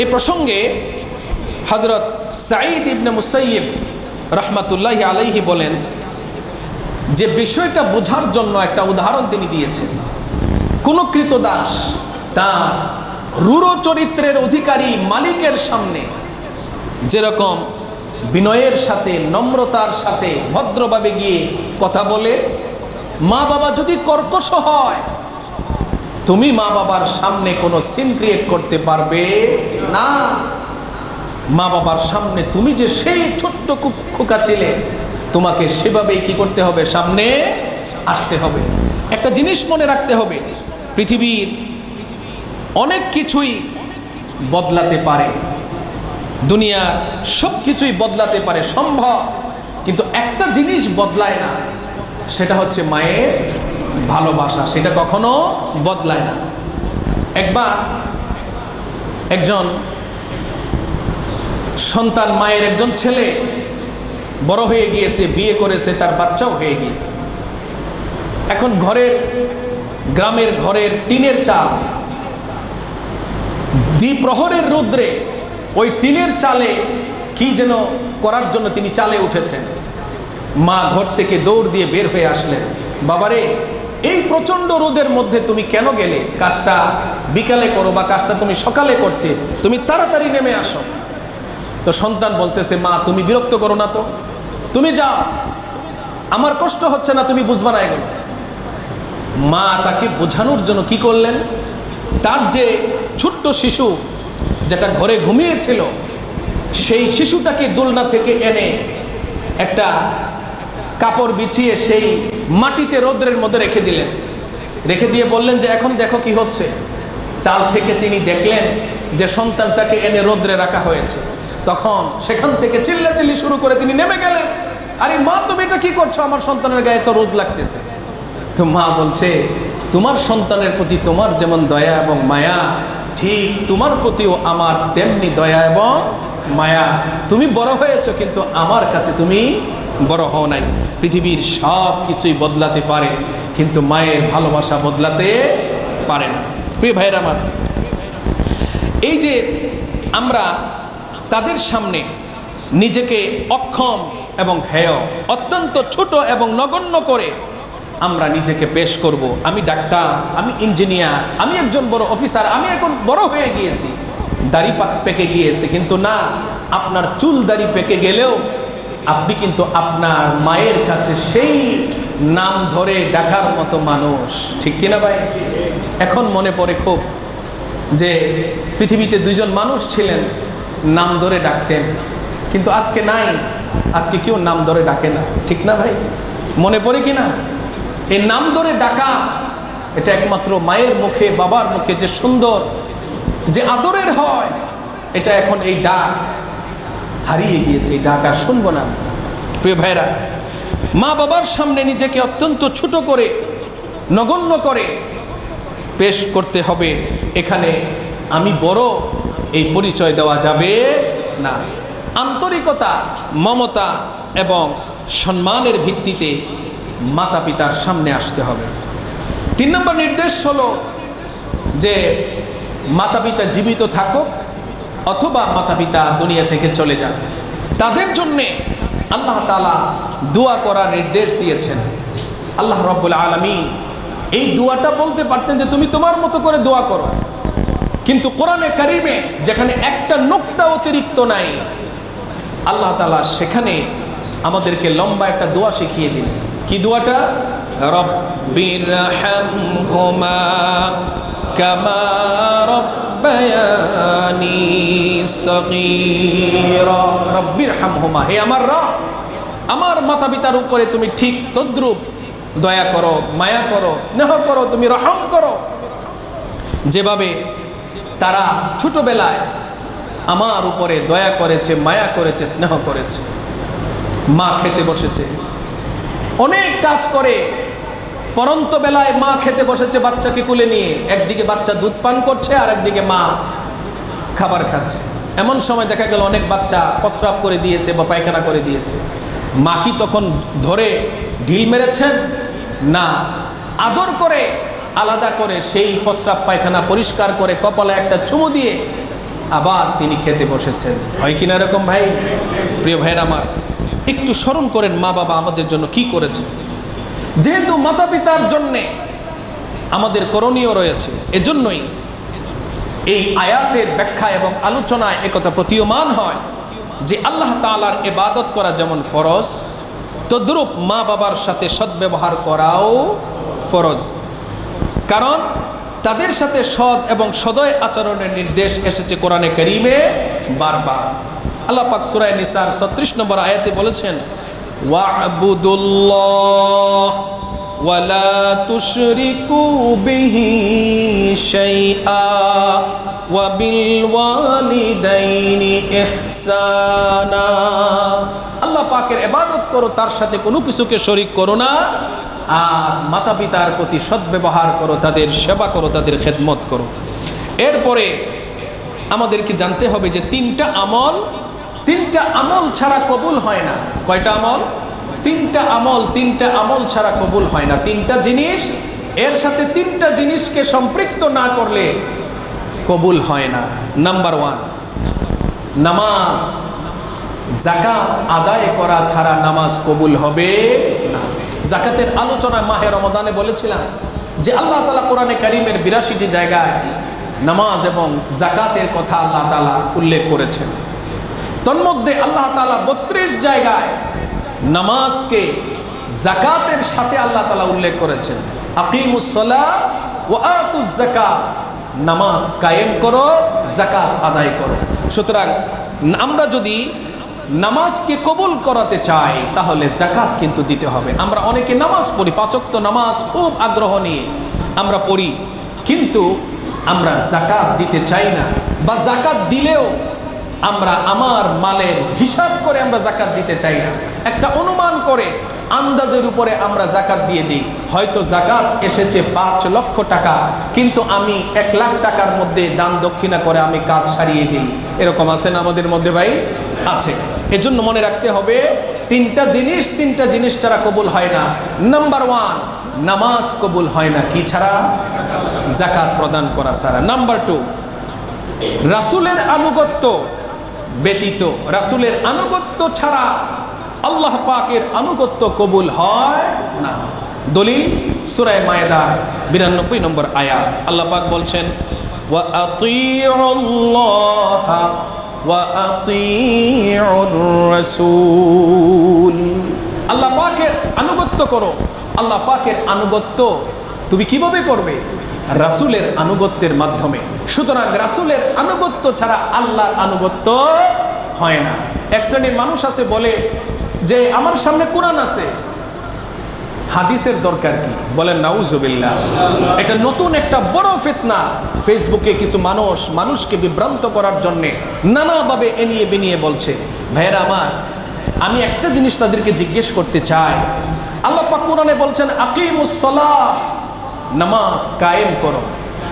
এই প্রসঙ্গে হযরত সাঈদ ইবনে মুসাইয়িব রাহমাতুল্লাহি আলাইহি বলেন যে বিষয়টা বোঝার জন্য একটা উদাহরণ তিনি দিয়েছেন। কোন কৃতদাস তার রূঢ় চরিত্রের অধিকারী মালিকের সামনে যেরকম বিনয়ের সাথে, নম্রতার সাথে, ভদ্রভাবে গিয়ে কথা বলে, মা বাবা যদি কর্কশ হয়, তুমি মা বাবার সামনে কোনো সিন ক্রিয়েট করতে পারবে না। মা বাবার সামনে তুমি যে সেই ছোট্ট খোকা ছিলে, তোমাকে সেভাবেই কি করতে হবে? সামনে আসতে হবে। একটা জিনিস মনে রাখতে হবে, পৃথিবীর অনেক কিছুই বদলাতে পারে, দুনিয়ার সব কিছুই বদলাতে পারে, সম্ভব, কিন্তু একটা জিনিস বদলায় না, সেটা হচ্ছে মায়ের ভালোবাসা। সেটা কখনো বদলায় না। একবার একজন সন্তান, মায়ের একজন ছেলে বড় হয়ে গিয়েছে, বিয়ে করেছে, তার বাচ্চাও হয়ে গিয়েছে। এখন গ্রামের ঘরের টিনের চাল, দ্বিপ্রহরের রৌদ্রে ওই টিনের চালে কি যেন করার জন্য তিনি চালে উঠেছেন। মা ঘর থেকে দৌড় দিয়ে বের হয়ে আসলেন, বাবারে এই প্রচণ্ড রোদের মধ্যে তুমি কেন গেলে? কাজটা বিকালে করো বা কাজটা তুমি সকালে করতে, তুমি তাড়াতাড়ি নেমে আসো। তো সন্তান বলতেছে, মা তুমি বিরক্ত করো না তো, তুমি যাও, আমার কষ্ট হচ্ছে না, তুমি বুঝবা না এগুলো। মা তাকে বোঝানোর জন্য কি করলেন? তার যে ছোট্ট শিশু যেটা ঘরে ঘুমিয়েছিল, সেই শিশুটাকে দোলনা থেকে এনে একটা কাপড় বিছিয়ে সেই মাটিতে রৌদ্রের মধ্যে রেখে দিলেন। রেখে দিয়ে বললেন যে এখন দেখো কি হচ্ছে। চাল থেকে তিনি দেখলেন যে সন্তানটাকে এনে রৌদ্রে রাখা হয়েছে। তখন সেখান থেকে চিল্লাচিল্লি শুরু করে তিনি নেমে গেলেন, আরে মা তুমি এটা কি করছো? আমার সন্তানের গায়ে তো রোদ লাগতেছে। তো মা বলছে, তোমার সন্তানের প্রতি তোমার যেমন দয়া এবং মায়া, ঠিক তোমার প্রতিও আমার তেমনি দয়া এবং মায়া। তুমি বড় হয়েছো, কিন্তু আমার কাছে তুমি বড় হও নাই। পৃথিবীর সব কিছুই বদলাতে পারে, কিন্তু মায়ের ভালোবাসা বদলাতে পারে না। প্রিয় ভাইয়েরা আমার, এই যে আমরা তাদের সামনে নিজেকে অক্ষম এবং হেয়, অত্যন্ত ছোট এবং নগণ্য করে আমরা নিজেকে পেশ করব। আমি ডাক্তার, আমি ইঞ্জিনিয়ার, আমি একজন বড় অফিসার, আমি এখন বড় হয়ে গিয়েছি, দাড়ি পেকে গিয়েছে। কিন্তু না, আপনার চুল দাড়ি পেকে গেলেও আপনি কিন্তু আপনার মায়ের কাছে সেই নাম ধরে ডাকার মতো মানুষ। ঠিক কিনা ভাই? এখন মনে পড়ে খুব যে পৃথিবীতে দুইজন মানুষ ছিলেন, নাম ধরে ডাকতেন, কিন্তু আজকে নাই। আজকে কেউ নাম ধরে ডাকে না। ঠিক না ভাই? মনে পড়ে কি না? এই নাম ধরে ডাকা, এটা একমাত্র মায়ের মুখে, বাবার মুখে যে সুন্দর, যে আদরের হয়, এটা এখন এই ডাক হারিয়ে গিয়েছে। এই ডাক আর শুনবো না। প্রিয় ভাইরা, মা বাবার সামনে নিজেকে অত্যন্ত ছোট করে, নগণ্য করে পেশ করতে হবে। এখানে আমি বড় এই পরিচয় দেওয়া যাবে না। আন্তরিকতা, মমতা এবং সম্মানের ভিত্তিতে মাতা পিতার সামনে আসতে হবে। 3 নম্বর নির্দেশ হলো যে মাতা পিতা জীবিত থাকুক অথবা মাতা পিতা দুনিয়া থেকে চলে যান, তাদের জন্যে আল্লাহ তাআলা দোয়া করার নির্দেশ দিয়েছেন। আল্লাহ রাব্বুল আলামিন এই দোয়াটা বলতে পারতেন যে তুমি তোমার মতো করে দোয়া করো, কিন্তু কোরআনে কারিমে যেখানে একটা নুকতা অতিরিক্ত নাই, আল্লাহ তাআলা সেখানে আমাদেরকে লম্বা একটা দোয়া শিখিয়ে দিলেন। কি দোয়াটা? রব্বিরহামহুমা কামা রব্বায়ানি সগীরা। রব্বিরহামহুমা, হে আমার রব, আমার মাতা পিতার উপরে তুমি ঠিক তদ্রূপ দয়া করো, মায়া করো, স্নেহ করো, তুমি রহম করো, যেভাবে তারা ছোটবেলায় আমার উপরে দয়া করেছে, মায়া করেছে, স্নেহ করেছে। মা খেতে বসেছে, অনেক কাজ করে, পরন্ত বেলায় মা খেতে বসেছে বাচ্চাকে কোলে নিয়ে, একদিকে বাচ্চা দুধ পান করছে আর একদিকে মা খাবার খাচ্ছে। এমন সময় দেখা গেল অনেক বাচ্চা প্রস্রাব করে দিয়েছে বা পায়খানা করে দিয়েছে। মা কি তখন ধরে ঢিল মেরেছেন? না, আদর করে আলাদা করে সেই প্রস্রাব পায়খানা পরিষ্কার করে কপালে একটা চুমু দিয়ে আবার তিনি খেতে বসেছেন। হয় কিনা এরকম ভাই? প্রিয় ভাইয়ের আমার, একটু স্মরণ করেন মা বাবা আমাদের জন্য কি করেছে। যেহেতু মাতা পিতার জন্যে আমাদের করণীয় রয়েছে, এজন্যই এই আয়াতের ব্যাখ্যা এবং আলোচনায় একথা প্রতীয়মান হয় যে আল্লাহ তাআলার ইবাদত করা যেমন ফরজ, তদ্রূপ মা বাবার সাথে সদ্ব্যবহার করাও ফরজ। কারণ তাদের সাথে সৎ এবং সদয় আচরণের নির্দেশ এসেছে কোরআনে কারীমে বারবার। আল্লাহ পাক সূরা নিসার ৩৬ নম্বর আয়াতে বলেছেন, ওয়া'বুদুল্লাহ ওয়া লা তুশরিকু বিহি শাইআ ওয়া বিল ওয়ালিদাইনি ইহসানা। আল্লাহ পাকের ইবাদত করো, তার সাথে কোনো কিছুকে শরীক করো না, আর মাতা পিতার প্রতি সদ্ব্যবহার করো, তাদের সেবা করো, তাদের খেদমত করো। এরপরে আমাদেরকে জানতে হবে যে তিনটা আমল ছাড়া কবুল হয় না। কয়টা আমল? তিনটা আমল ছাড়া কবুল হয় না। তিনটা জিনিস, এর সাথে তিনটা জিনিসকে সম্পৃক্ত না করলে কবুল হয় না। নাম্বার 1, নামাজ। যাকাত আদায় করা ছাড়া নামাজ কবুল হবে না। যাকাতের আলোচনা মাহে রমজানে বলেছিলাম যে আল্লাহ তাআলা কোরআনে কারীমের ৮২টি জায়গায় নামাজ এবং যাকাতের কথা আল্লাহ তাআলা উল্লেখ করেছেন। তন্মধ্যে আল্লাহ তাআলা ৩২ জায়গায় নামাজকে যাকাতের সাথে আল্লাহ তাআলা উল্লেখ করেছেন। আকিমুস সালাহ ওয়া আতুজ যাকাত, নামাজ কায়েম করো, যাকাত আদায় করো। সুতরাং আমরা যদি নামাজকে কবুল করাতে চাই তাহলে যাকাত কিন্তু দিতে হবে। আমরা অনেকে নামাজ পড়ি, ৫ ওয়াক্ত নামাজ খুব আগ্রহ নিয়ে আমরা পড়ি, কিন্তু আমরা যাকাত দিতে চাই না, বা যাকাত দিলেও আমরা আমার মালের হিসাব করে আমরা যাকাত দিতে চাই না। একটা অনুমান করে আন্দাজের উপরে আমরা যাকাত দিয়ে দিই। হয়তো যাকাত এসেছে ৫ লক্ষ টাকা, কিন্তু আমি ১ লাখ টাকার মধ্যে দান দক্ষিণা করে আমি কাজ সারিয়ে দিই। এরকম আছেন আমাদের মধ্যে ভাই? আছে। এজন্য মনে রাখতে হবে তিনটা জিনিস ছাড়া কবুল হয় না। নাম্বার 1, নামাজ কবুল হয় না কি ছাড়া? যাকাত প্রদান করা ছাড়া। নাম্বার 2, রাসূলের আনুগত্য ব্যতীত, রাসূলের আনুগত্য ছাড়া আল্লাহ পাকের আনুগত্য কবুল হয় না। দলিল সূরা মায়েদার ৯২ নম্বর আয়াত। আল্লাহ পাক বলছেন, ওয়া আতিউল্লাহা ওয়া আতিউর রাসূল। আল্লাহ পাকের আনুগত্য করো। আল্লাহ পাকের আনুগত্য তুমি কিভাবে করবে? রাসূলের আনুগত্যের মাধ্যমে। সুতরাং রাসূলের আনুগত্য ছাড়া আল্লাহর আনুগত্য হয় না। এক শ্রেণীর মানুষ আছে বলে যে আমার সামনে কোরআন আছে, হাদিসের দরকার কি? বলেন নাউজুবিল্লাহ। এটা নতুন একটা বড় ফিতনা। ফেসবুকে কিছু মানুষকে বিভ্রান্ত করার জন্য নানাভাবে এনিয়ে বেনিয়ে বলছে। ভাইয়েরা আমার, আমি একটা জিনিস তাদেরকে জিজ্ঞেস করতে চাই। আল্লাহ পাক কোরআনে বলছেন আকিমুস সালাহ, নামাজ কায়েম করো।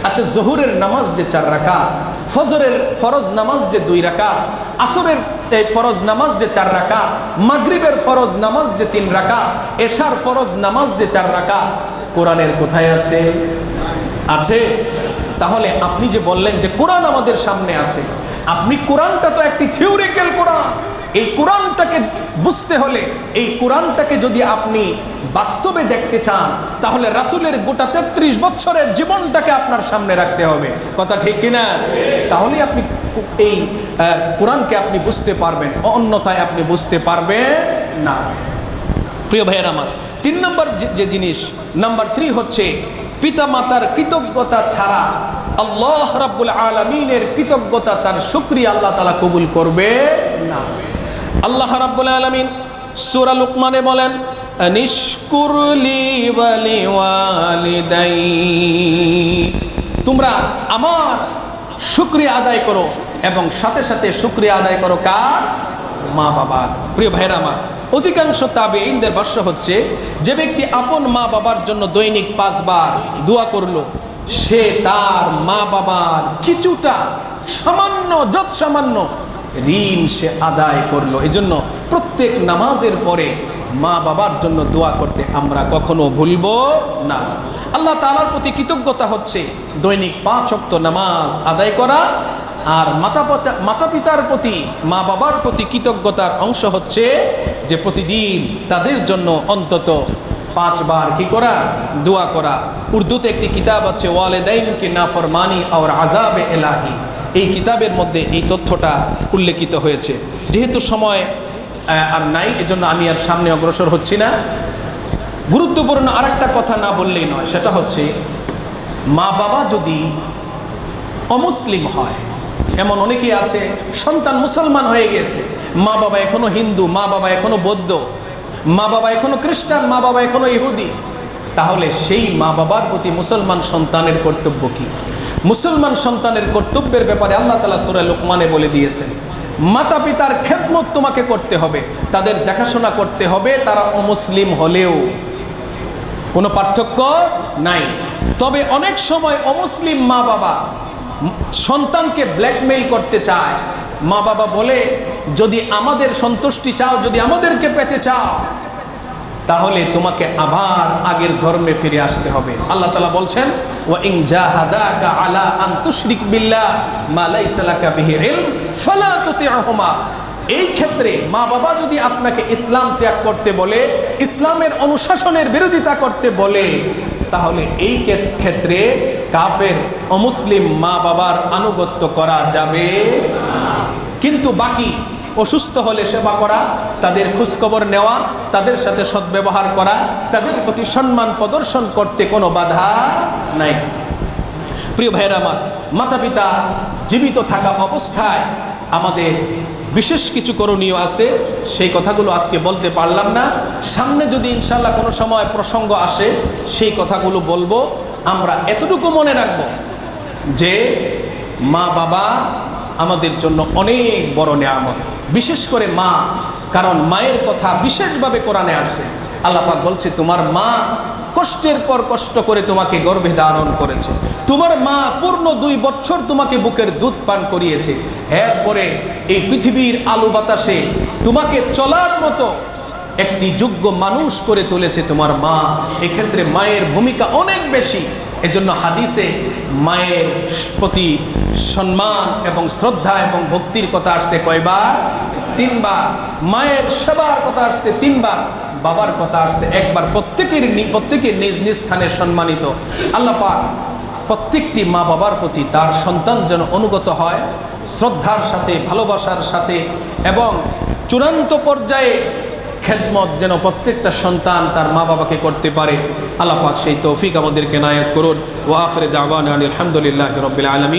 আচ্ছা, জোহরের নামাজ যে 4 রাকাত, ফজরের ফরজ নামাজ যে 2 রাকাত, আসরের ফরজ নামাজ যে 4 রাকাত, মাগরিবের ফরজ নামাজ যে 3 রাকাত, এশার ফরজ নামাজ যে 4 রাকাত, কোরআনের কোথায় আছে? আছে। তাহলে আপনি যে বললেন যে কোরআন আমাদের সামনে আছে, আপনি কোরআনটা তো একটি থিওরিক্যাল কোরআন। এই কোরআনটাকে বুঝতে হলে, এই কোরআনটাকে যদি আপনি বাস্তবে দেখতে চান, তাহলে রাসূলের গোটা 33 বছরের জীবনটাকে আপনার সামনে রাখতে হবে। কথা ঠিক কিনা? তাহলে আপনি এই কোরআনকে আপনি বুঝতে পারবেন, অন্যথায় আপনি বুঝতে পারবেন না। প্রিয় ভাইয়েরা আমার, তিন নম্বর যে জিনিস, নাম্বার 3 হচ্ছে পিতা মাতার কৃতজ্ঞতা ছাড়া আল্লাহ রাব্বুল আলামিনের কৃতজ্ঞতা, তার শুকরিয়া আল্লাহ তাআলা কবুল করবে না। আল্লাহ রাব্বুল আলামিন সূরা লুকমানে বলেন, আনিশকুরলি ওয়া লিওয়ালিদাইক, তোমরা আমার শুকরিয়া আদায় করো এবং সাথে সাথে শুকরিয়া আদায় করো কার? মা বাবার। প্রিয় ভাইরা আমার, অধিকাংশ তাবেঈনদের ভাষ্য হচ্ছে, যে ব্যক্তি আপন মা বাবার জন্য দৈনিক 5 বার দোয়া করলো, সে তার মা বাবার কিছুটা সামান্য, যত সামান্য ঋণ সে আদায় করলো। এজন্য প্রত্যেক নামাজের পরে মা বাবার জন্য দোয়া করতে আমরা কখনো ভুলবো না। আল্লাহ তাআলার প্রতি কৃতজ্ঞতা হচ্ছে দৈনিক 5 ওয়াক্ত নামাজ আদায় করা, আর মাতা পিতার প্রতি, মা বাবার প্রতি কৃতজ্ঞতার অংশ হচ্ছে যে প্রতিদিন তাদের জন্য অন্তত 5 বার কি করা? দোয়া করা। উর্দুতে একটি কিতাব আছে, ওয়ালিদাইন কি নাফরমানি আর আযাবে ইলাহি, এই কিতাবের মধ্যে এই তথ্যটা উল্লেখিত হয়েছে। যেহেতু সময় আর নাই, এজন্য আমি আর সামনে অগ্রসর হচ্ছি না। গুরুত্বপূর্ণ আরেকটা কথা না বললেই নয়, সেটা হচ্ছে মা বাবা যদি অমুসলিম হয়, এমন অনেকেই আছে সন্তান মুসলমান হয়ে গেছে, মা বাবা এখনো হিন্দু, মা বাবা এখনো বৌদ্ধ, মা বাবা এখনো খ্রিস্টান, মা বাবা এখনো ইহুদি, তাহলে সেই মা বাবার প্রতি মুসলমান সন্তানের কর্তব্য কি? মুসলমান সন্তানের কর্তব্যের ব্যাপারে আল্লাহ তাআলা সূরা লুকমানে বলে দিয়েছেন, মাতা পিতার খেদমত তোমাকে করতে হবে, তাদের দেখাশোনা করতে হবে, তারা অমুসলিম হলেও কোনো পার্থক্য নাই। তবে অনেক সময় অমুসলিম মা বাবা সন্তানকে ব্ল্যাকমেইল করতে চায়। মা বাবা বলে, যদি আমাদের সন্তুষ্টি চাও, যদি আমাদেরকে পেতে চাও, তাহলে তোমাকে আবার আগের ধর্মে ফিরে আসতে হবে। আল্লাহ তাআলা বলছেন, ওয়া ইন জাহাদাকা আলা আন তুশরিক বিল্লাহ মা লাইসা লাকা বিহি ইলম ফালা তুতি'হুমা। এই ক্ষেত্রে মা বাবা যদি আপনাকে ইসলাম ত্যাগ করতে বলে, ইসলামের অনুশাসনের বিরোধিতা করতে বলে, তাহলে এই ক্ষেত্রে কাফের অমুসলিম মা বাবার আনুগত্য করা যাবে না। কিন্তু বাকি অসুস্থ হলে সেবা করা, তাদের খোঁজখবর নেওয়া, তাদের সাথে সদ্ব্যবহার করা, তাদের প্রতি সম্মান প্রদর্শন করতে কোনো বাধা নাই। প্রিয় ভাইয়েরা আমার, মাতা পিতা জীবিত থাকা অবস্থায় আমাদের বিশেষ কিছু করণীয় আছে, সেই কথাগুলো আজকে বলতে পারলাম না। সামনে যদি ইনশাআল্লাহ কোনো সময় প্রসঙ্গ আসে, সেই কথাগুলো বলবো। আমরা এতটুকু মনে রাখবো যে মা বাবা আমাদের জন্য অনেক বড় নিয়ামত, বিশেষ করে মা, কারণ মায়ের কথা বিশেষভাবে কোরআনে আসছে। আল্লাহ পাক বলছে, তোমার মা কষ্টের পর কষ্ট করে তোমাকে গর্ভে ধারণ করেছে, তোমার মা পূর্ণ 2 বছর তোমাকে বুকের দুধ পান করিয়েছে, এরপরে এই পৃথিবীর আলো বাতাসে তোমাকে চলার মতো একটি যোগ্য মানুষ করে তুলেছে তোমার মা। এক্ষেত্রে মায়ের ভূমিকা অনেক বেশি। এজন্য হাদিসে মায়ের প্রতি সম্মান এবং শ্রদ্ধা এবং ভক্তির কথা আসছে কয়বার? 3 বার। মায়ের সেবার কথা আসছে 3 বার, বাবার কথা আসছে 1 বার। প্রত্যেকের নিজ নিজ স্থানে সম্মানিত। আল্লাহ পাক প্রত্যেকটি মা বাবার প্রতি তার সন্তান যেন অনুগত হয় শ্রদ্ধার সাথে, ভালোবাসার সাথে, এবং চূড়ান্ত পর্যায়ে খেদমত যেন প্রত্যেকটা সন্তান তার মা বাবাকে করতে পারে। আল্লাহ পাক সেই তৌফিক আমাদেরকে নায়াত করুন। ওয়া আখিরু দাওয়ানা আলহামদুলিল্লাহি রাব্বিল আলামিন।